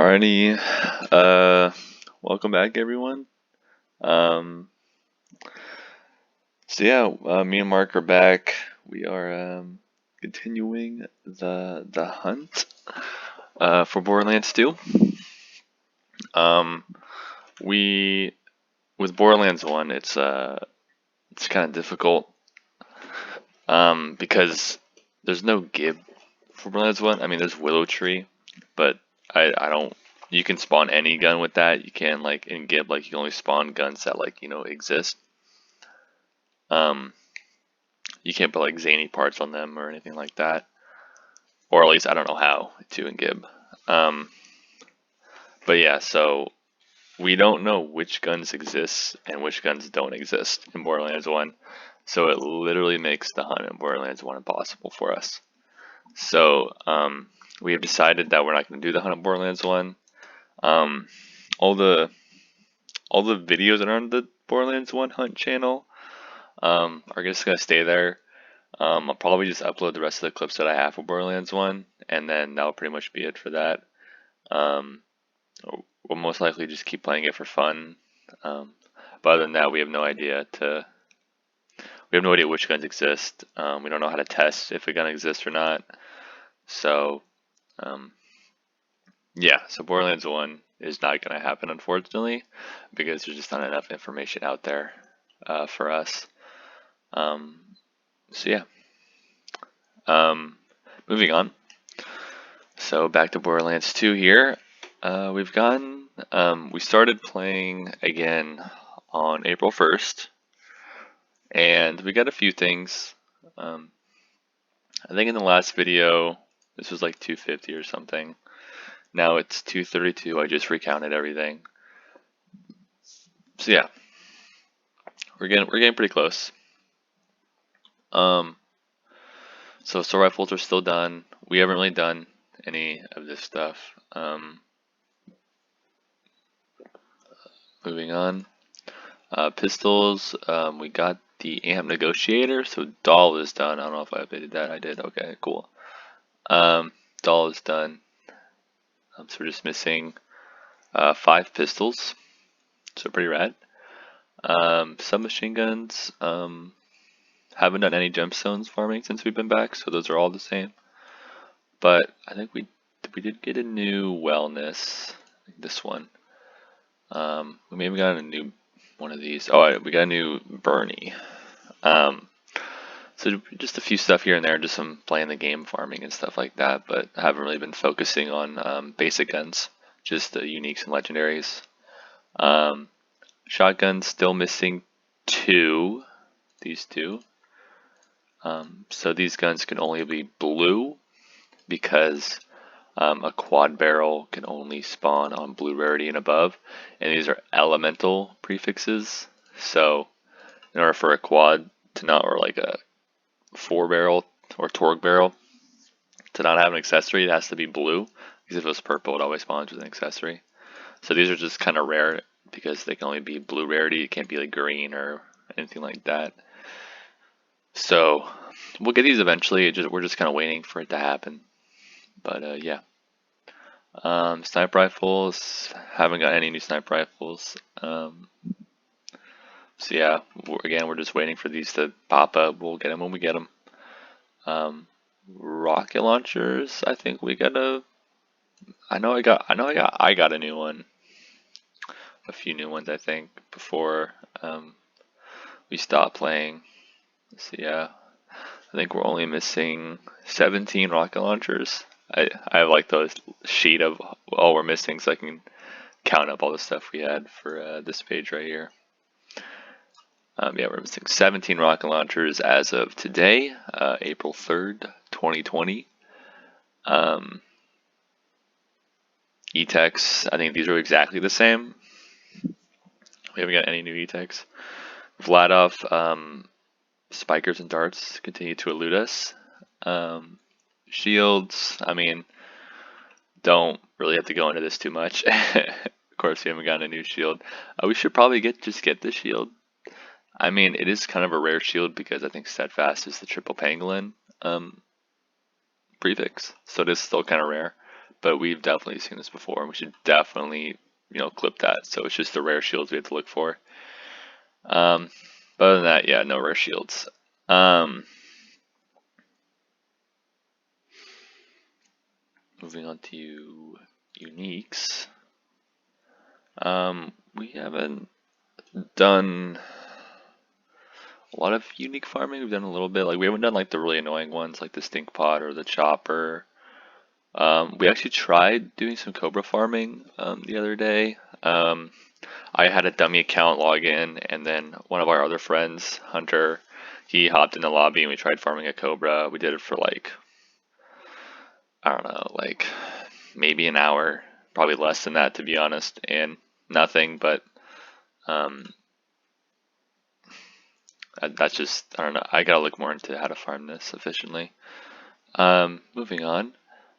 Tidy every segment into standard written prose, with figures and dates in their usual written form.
Alrighty, welcome back everyone. Um, me and Mark are back. We are continuing the hunt for Borderlands 2. Um, we with Borderlands 1, it's kind of difficult because there's no gib for Borderlands 1. I mean, there's Willow Tree, but I don't. You can spawn any gun with that. You can like in gib, like you can only spawn guns that exist. Um, you can't put like zany parts on them or anything like that, or at least I don't know how to in gib. Um, but yeah, so we don't know which guns exist and which guns don't exist in Borderlands 1. So it literally makes the hunt in Borderlands 1 impossible for us. So we have decided that we're not going to do the hunt in Borderlands 1. Um, all the videos that are on the Borderlands 1 hunt channel are just going to stay there. I'll probably just upload the rest of the clips that I have for Borderlands 1, and then that'll pretty much be it for that. Um, we'll most likely just keep playing it for fun. But other than that, we have no idea which guns exist. We don't know how to test if a gun exists or not. So, so Borderlands 1 is not going to happen, unfortunately, because there's just not enough information out there for us. Moving on. So back to Borderlands 2 here. We started playing again on April 1st, and we got a few things. I think in the last video, this was like 250 or something. Now it's 232. I just recounted everything. So yeah, we're getting pretty close. So assault rifles are still done. We haven't really done any of this stuff. Moving on. Pistols, we got the amp negotiator, so doll is done. I don't know if I updated that. I did. Okay, cool. Doll is done. So we're just missing 5 pistols, so pretty rad. Submachine guns. Haven't done any gemstones farming since we've been back, so those are all the same. But I think we did get a new wellness. This one. We maybe got a new one of these. Oh, we got a new Bernie. So just a few stuff here and there, just some playing the game, farming and stuff like that. But I haven't really been focusing on basic guns, just the uniques and legendaries. Shotguns still missing 2. These 2. So these guns can only be blue because a quad barrel can only spawn on blue rarity and above, and these are elemental prefixes. So in order for a quad to not, or like a 4-barrel or Torgue barrel to not have an accessory, it has to be blue, because if it was purple, it always spawns with an accessory. So these are just kind of rare because they can only be blue rarity. It can't be like green or anything like that. So we'll get these eventually. We're just kind of waiting for it to happen. But yeah. Sniper rifles, haven't got any new sniper rifles. So yeah, again, we're just waiting for these to pop up. We'll get them when we get them. Rocket launchers, I think we got a. I got a new one. A few new ones, I think, before we stopped playing. So yeah, I think we're only missing 17 rocket launchers. I have like the sheet of all we're missing, so I can count up all the stuff we had for this page right here. Yeah, we're missing 17 rocket launchers as of today, April 3rd, 2020. E-techs, I think these are exactly the same. We haven't got any new E-techs. Vladov, spikers and darts continue to elude us. Shields, I mean, don't really have to go into this too much. Of course, we haven't gotten a new shield. We should probably just get the shield. I mean, it is kind of a rare shield because I think Steadfast is the triple pangolin prefix, so it is still kind of rare. but we've definitely seen this before, and we should definitely, clip that. So it's just the rare shields we have to look for. But other than that, yeah, no rare shields. Moving on to uniques. We haven't done a lot of unique farming. We've done a little bit. Like, we haven't done like the really annoying ones like the stink pot or the chopper. We actually tried doing some cobra farming the other day. I had a dummy account log in, and then one of our other friends, Hunter, he hopped in the lobby and we tried farming a cobra. We did it for like, I don't know, like maybe an hour, probably less than that to be honest, and nothing. But that's just, I don't know. I gotta look more into how to farm this efficiently. Moving on.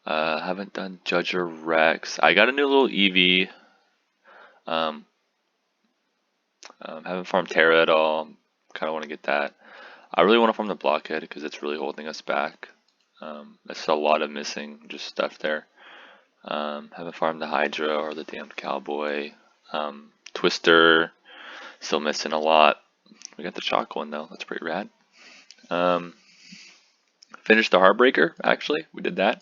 Haven't done Judge or Rex. I got a new little EV. Haven't farmed Terra at all. Kind of want to get that. I really want to farm the Blockhead because it's really holding us back. There's a lot of missing just stuff there. Haven't farmed the Hydra or the Damned Cowboy. Twister, still missing a lot. We got the Shock one though. That's pretty rad. Finished the Heartbreaker, actually. We did that.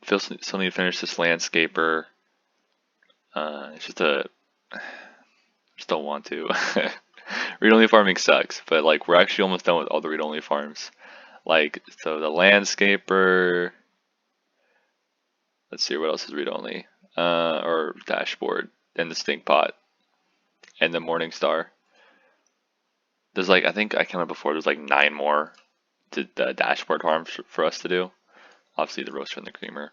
Still need to finish this Landscaper. It's just just don't want to. Read-only farming sucks, but like we're actually almost done with all the read-only farms. Like, so the Landscaper. Let's see what else is read-only. Or Dashboard, and the Stink Pot, and the Morning Star. There's like, I think I counted before, there's like 9 more to the Dashboard farms for us to do. Obviously the Roaster and the Creamer.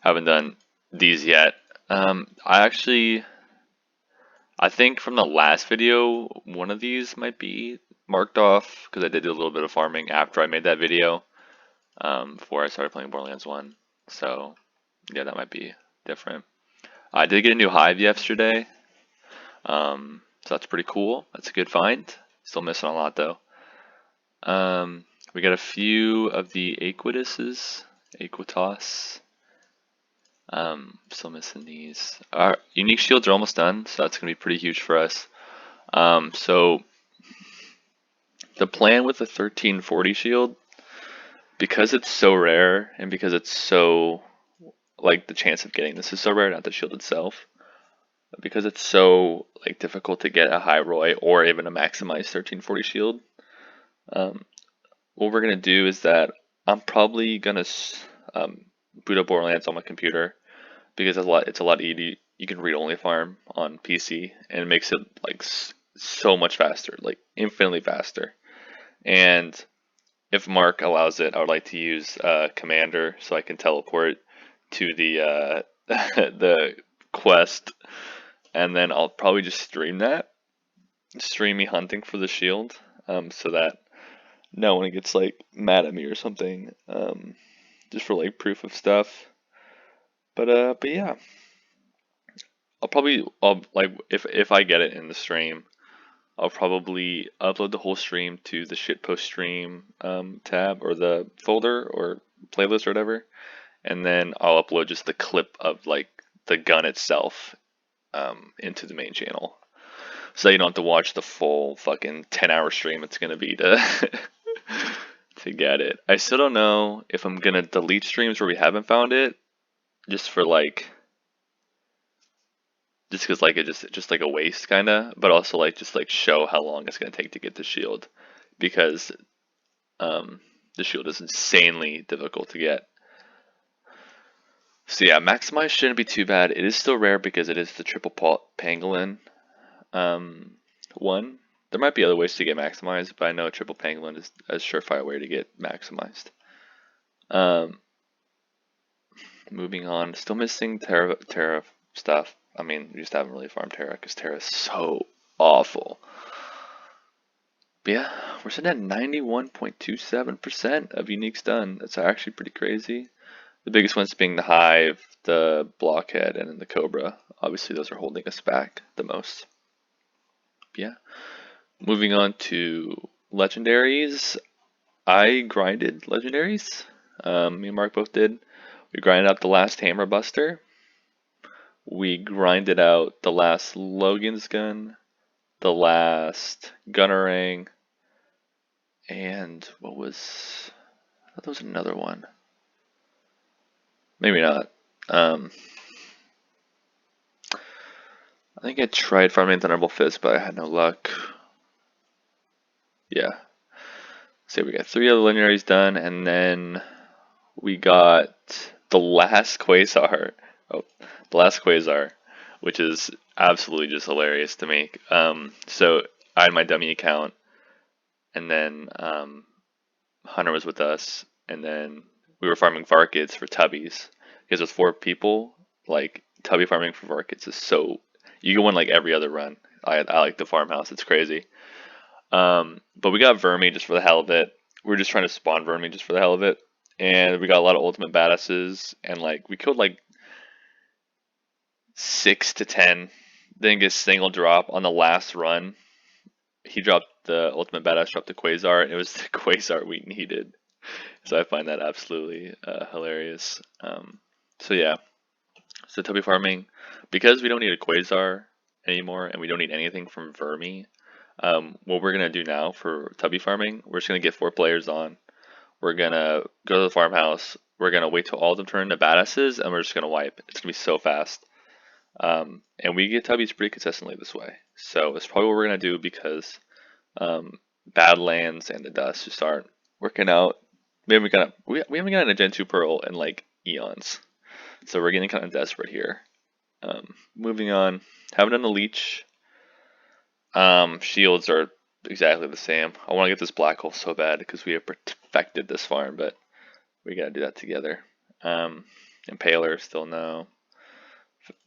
Haven't done these yet. I think from the last video, one of these might be marked off because I did do a little bit of farming after I made that video, before I started playing Borderlands 1. So yeah, that might be different. I did get a new hive yesterday, so that's pretty cool. That's a good find. Still missing a lot though. We got a few of the Aequitas. Still missing these. Our unique shields are almost done, so that's gonna be pretty huge for us. So the plan with the 1340 shield, because it's so rare and because it's so, like, the chance of getting this is so rare, not the shield itself, because it's so like difficult to get a high ROI or even a maximized 1340 shield. What we're gonna do is that I'm probably gonna boot up Borderlands on my computer because it's a lot easy. You can read only farm on PC and it makes it like so much faster, like infinitely faster. And if Mark allows it, I would like to use Commander so I can teleport to the the quest, and then I'll probably just stream me hunting for the shield, so that no one gets like mad at me or something, just for like proof of stuff. But yeah, I'll like if I get it in the stream, I'll probably upload the whole stream to the shitpost stream tab or the folder or playlist or whatever, and then I'll upload just the clip of like the gun itself into the main channel, so you don't have to watch the full fucking 10-hour stream it's gonna be to to get it. I still don't know if I'm gonna delete streams where we haven't found it, just for like, just because like it's just like a waste kind of, but also like just like show how long it's gonna take to get the shield, because the shield is insanely difficult to get. So yeah, maximize shouldn't be too bad. It is still rare because it is the triple pangolin one. There might be other ways to get maximized, but I know triple pangolin is a surefire way to get maximized. Moving on, still missing Terra stuff. I mean, we just haven't really farmed Terra because Terra is so awful. But yeah, we're sitting at 91.27% of uniques done. That's actually pretty crazy. The biggest ones being the Hive, the Blockhead, and then the Cobra. Obviously, those are holding us back the most. But yeah, moving on to legendaries. I grinded legendaries. Me and Mark both did. We grinded out the last Hammer Buster. We grinded out the last Logan's Gun, the last Gunnerang, and what was... I thought there was another one. Maybe not. I think I tried farming Thunderbolt Fist, but I had no luck. Yeah. So we got 3 other legendaries done, and then we got the last Quasar. Oh, the last Quasar, which is absolutely just hilarious to me. So I had my dummy account, and then Hunter was with us, and then we were farming Varkits for Tubbies. Because with 4 people, like, Tubby farming for Varkits is so... You can win like every other run. I like the farmhouse, it's crazy. But we got Vermi just for the hell of it. We were just trying to spawn Vermi just for the hell of it. And we got a lot of ultimate badasses, and like we killed like 6 to 10. Didn't get a single drop on the last run. He dropped the ultimate badass, dropped the Quasar, and it was the Quasar we needed. So I find that absolutely hilarious. So yeah, so Tubby farming, because we don't need a Quasar anymore, and we don't need anything from Vermi. What we're gonna do now for Tubby farming, we're just gonna get 4 players on. We're gonna go to the farmhouse. We're gonna wait till all of them turn into badasses, and we're just gonna wipe. It's gonna be so fast. And we get Tubbies pretty consistently this way. So it's probably what we're gonna do because Badlands and the Dust just aren't working out. We haven't gotten a Gen 2 Pearl in like eons. So we're getting kind of desperate here. Moving on. Haven't done the Leech. Shields are exactly the same. I want to get this Black Hole so bad because we have perfected this farm, but we gotta do that together. Impaler, still no.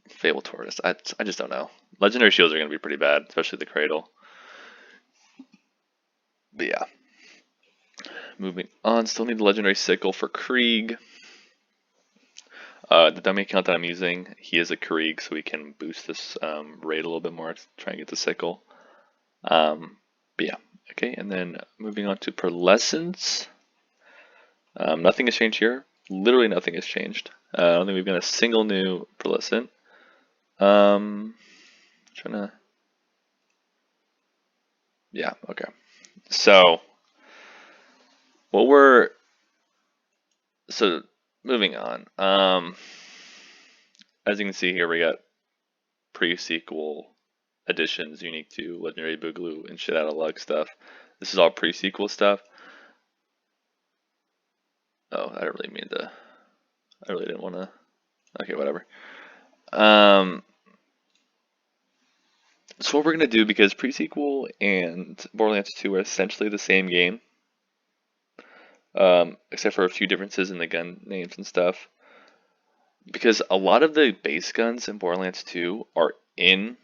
Fable Tortoise, I just don't know. Legendary Shields are gonna be pretty bad, especially the Cradle. But yeah. Moving on, still need the Legendary Sickle for Krieg. The dummy account that I'm using, he is a Krieg, so we can boost this raid a little bit more to try and get the Sickle. But yeah, okay, and then moving on to Pearlescence. Nothing has changed here. Literally nothing has changed. I don't think we've got a single new Pearlescent. Yeah, okay. So moving on. As you can see here, we got pre-sequel additions unique to Legendary Boogaloo and shit out of luck stuff. This is all pre-sequel stuff. Oh, I didn't really mean to. I really didn't want to. Okay, whatever. So what we're gonna do, because pre-sequel and Borderlands 2 are essentially the same game, except for a few differences in the gun names and stuff. Because a lot of the base guns in Borderlands 2 are in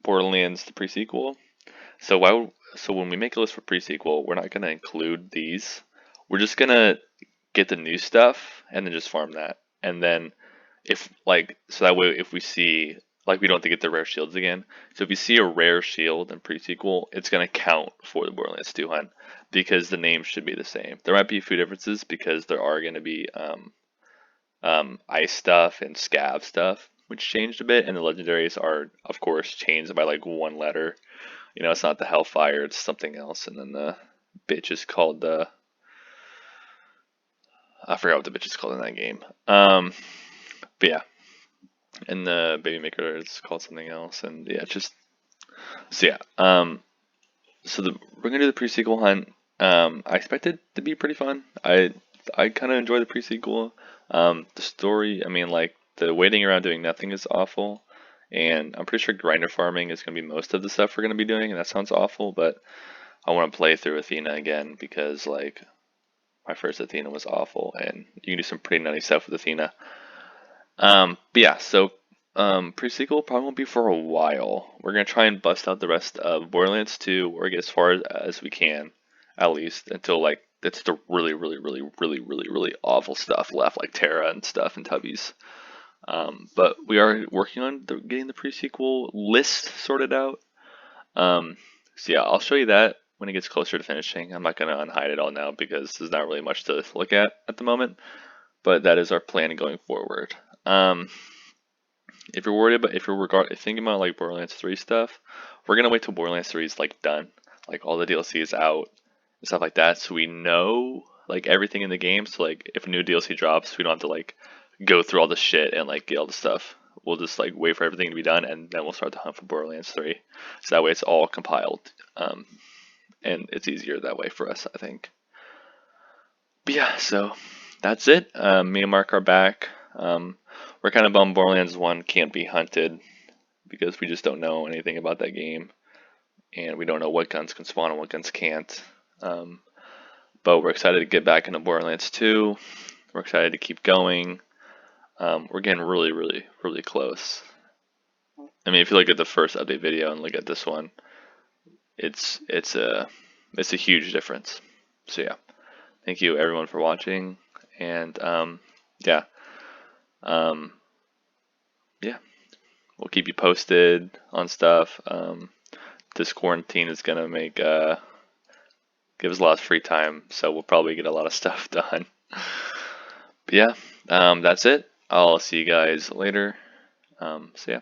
Borderlands the pre-sequel. So when we make a list for pre-sequel, we're not gonna include these. We're just gonna get the new stuff and then just farm that. And then so that way if we see, like, we don't have to get the rare shields again. So if you see a rare shield in pre-sequel, it's gonna count for the Borderlands 2 hunt because the names should be the same. There might be a few differences because there are gonna be ice stuff and scav stuff, which changed a bit, and the legendaries are of course changed by like 1 letter. You know, it's not the Hellfire, it's something else, and then the bitch is called the... I forgot what the bitch is called in that game. But yeah. And the Baby Maker is called something else, and yeah, just... So yeah, we're gonna do the pre-sequel hunt. I expect it to be pretty fun. I kind of enjoy the pre-sequel. The story, I mean, like, the waiting around doing nothing is awful. And I'm pretty sure grinder farming is going to be most of the stuff we're going to be doing, and that sounds awful, but I want to play through Athena again because, like, my first Athena was awful, and you can do some pretty nutty stuff with Athena. But yeah, so pre-sequel probably won't be for a while. We're going to try and bust out the rest of Borderlands 2, or get as far as we can, at least, until, like, it's the really, really, really, really, really, really awful stuff left, like Terra and stuff and Tubbies. But we are working on getting the pre-sequel list sorted out. So yeah, I'll show you that when it gets closer to finishing. I'm not going to unhide it all now because there's not really much to look at the moment. but that is our plan going forward. If you're worried about, if you're thinking about like Borderlands 3 stuff, we're gonna wait till Borderlands 3 is like done, like all the DLC is out and stuff like that, so we know like everything in the game. So like if a new DLC drops, we don't have to like go through all the shit and like get all the stuff. We'll just like wait for everything to be done, and then we'll start the hunt for Borderlands 3. So that way it's all compiled, and it's easier that way for us, I think. But yeah, so that's it. Me and Mark are back. We're kind of bummed Borderlands 1 can't be hunted because we just don't know anything about that game, and we don't know what guns can spawn and what guns can't. But we're excited to get back into Borderlands 2. We're excited to keep going. We're getting really, really, really close. I mean, if you look at the first update video and look at this one, it's a huge difference. So yeah, thank you everyone for watching, and yeah, um, yeah, we'll keep you posted on stuff. This quarantine is gonna make give us a lot of free time, so we'll probably get a lot of stuff done. But yeah, that's it. I'll see you guys later. So yeah.